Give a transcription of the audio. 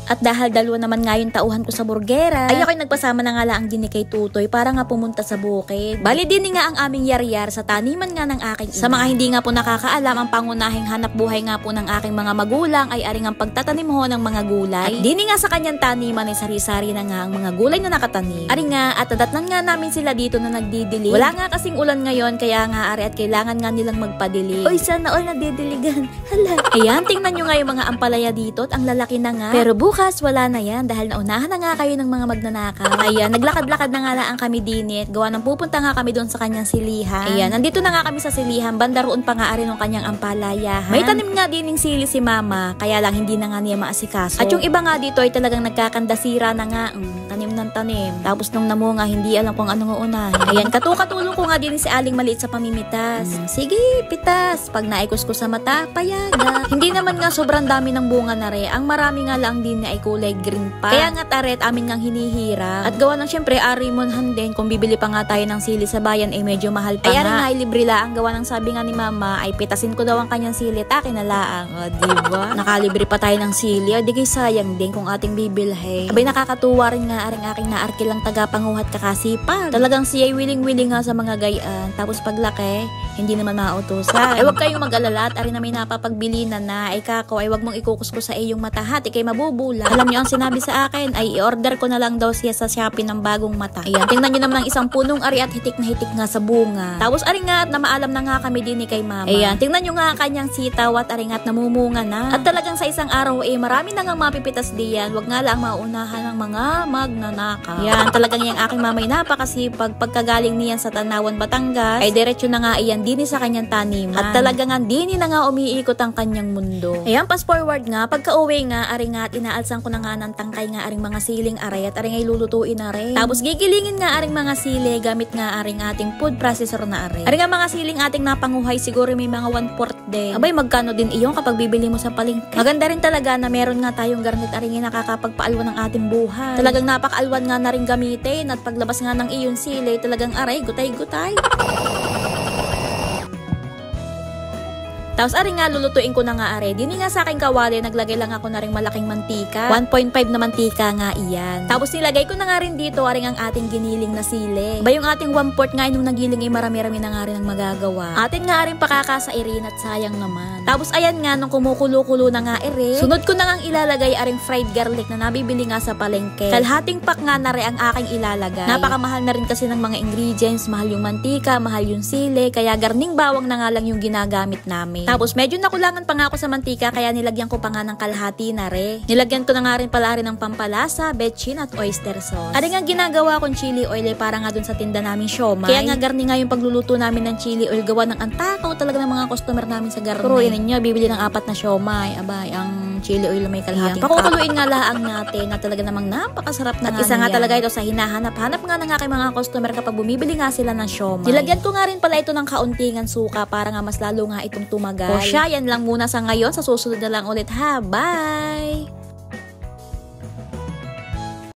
At dahil dalawa naman nga yung tauhan ko sa burgera, ay ako'y nagpasama na nga lang din ni kay Tutoy para nga pumunta sa bukid. Bali din nga ang aming yar-yar sa taniman nga ng aking ina. Sa mga hindi nga po nakakaalam, ang pangunahing hanap buhay nga po ng aking mga magulang ay aring ang pagtatanim ho ng mga gulay. At din nga sa kanyang taniman ay sari-sari na nga ang mga gulay na nakatanim. Ari nga at nadatnan nga namin sila dito na nagdidilig. Wala nga kasing ulan ngayon kaya nga ari at kailangan nga nilang magpadilig. Oy, sana all nagdidiligan. Hala. Ayan, tingnan nyo nga yung mga ampalaya dito at ang lalaki na nga. Pero bukas wala na yan dahil naunahan na nga kayo ng mga magnanakaw. Ayan, naglakad-lakad na nga lang kami dinit. Gawa ng pupunta nga kami doon sa kanyang silihan. Ayan, nandito na nga kami sa silihan. Banda roon pa nga rin ng kanyang ampalayahan. May tanim nga din ng sili si mama, kaya lang hindi na nga niya maasikaso. At yung iba nga dito ay talagang nagkakandasira na nga. Tanim ng tanim. Tapos nung namunga, hindi alam kung anong uunahin. Ayan, katulong ko nga din si Aling maliit sa pamimitas. Sige, pitas. Pag naikos ko sa mata, payaga. Hindi naman nga sobrang dami ng bunga na re. Ang marami nga lang din na ay kulay green pa. Kaya nga taret amin ngang hinihira. At gawa ng syempre, arimonhan din. Kung bibili pa nga tayo ng sili sa bayan, eh medyo mahal pa nga. Nga, libre lang. Ang gawa ng sabi nga ni mama, ay pitasin ko daw ang kanyang sili. Takin na laang. O, diba? Nakalibre pa tayo ng sili. O, di kay sayang din kung ating bibilhin. Abay, nakakatuwa rin nga aring aking naarkilang tagapanguhat kakasipag. Talagang siya'y willing-willing nga sa mga gayaan. Tapos paglaki, hindi naman mautusan. Ay, wag kayong mag-alala at ari na may napapagbili na ay kako, ay wag mong ikukuskus sa iyong matahat. Ikay mabubula. Alam niyo ang sinabi sa akin, ay i-order ko na lang daw siya sa Shopee ng bagong mata. Ayan, tingnan niyo naman ang isang punong ari at hitik na hitik nga sa bunga. Tapos ari nga at namaalam na nga kami din ni kay mama. Ayan, tingnan niyo nga ang kanyang sitaw at ari nga at namumunga na. At talagang sa isang araw marami na nga mapipitas diyan. Wag nga lang maunahan ng mga magnanakaw. Ayan, talagang yung aking mamay napakasipag. Pagkagaling niyan sa Tanawan, Batangas, ay diretso na nga iyan din sa kanyang taniman. At talagang din na nga umiikot ang kanyang mundo. Ayan, pass forward nga, pagka-uwi nga, ari nga at inaalsan ko na nga ng tangkay nga aring mga siling aray at aring ay lulutuin na rin. Tapos gigilingin nga aring mga sili gamit nga aring ating food processor na aray. Ari nga mga siling ating napanguhay siguro may mga 1/4 din. Abay, magkano din iyon kapag bibili mo sa palengke? Maganda rin talaga na meron nga tayong garnet aring nakakapagpaalwan ng ating buhay. Talagang napakaalwan nga na rin gamitin at paglabas nga ng iyon sili, talagang aray, gutay-gutay. Tapos ari nga, lulutuin ko na nga are. Dini nga sa aking kawali, naglagay lang ako na rin malaking mantika. 1.5 na mantika nga iyan. Tapos nilagay ko na nga rin dito, aring ang ating giniling na sili. Ba yung ating 1/4 nga nung nagiling ay marami-rami na nga rin ang magagawa. Atin nga rin pakakasairin at sayang naman. Tapos ayan nga, nung kumukulo-kulo na nga sunod ko na nga ilalagay aring fried garlic na nabibili nga sa palengke. Kalhating pack nga na rin ang aking ilalagay. Napakamahal na rin kasi ng mga ingredients. Mahal yung mantika, mahal yung sili. Kaya garning bawang na nga lang yung ginagamit namin. Tapos medyo nakulangan pa nga ako sa mantika kaya nilagyan ko pa nga ng kalahati na re. Nilagyan ko na nga rin pala rin ng pampalasa, betchin at oyster sauce. Ari nga ginagawa kong chili oil ay para nga dun sa tinda namin siomay. Kaya nga garni nga yung pagluluto namin ng chili oil gawa ng antakaw talaga ng mga customer namin sa garni. Pero yun niyo, bibili ng 4 na siomay. Abay, ang chili oil may kalahating pakukuluin nga laang natin na talaga namang napakasarap na at isa nga talaga ito sa hinahanap-hanap nga ng aking mga customer kapag bumibili nga sila ng siomay. Nilagyan ko nga rin pala ito ng kauntingan suka para nga mas lalo nga itong tumagal. O siya, yan lang muna sa ngayon. Sa susunod na lang ulit ha. Bye!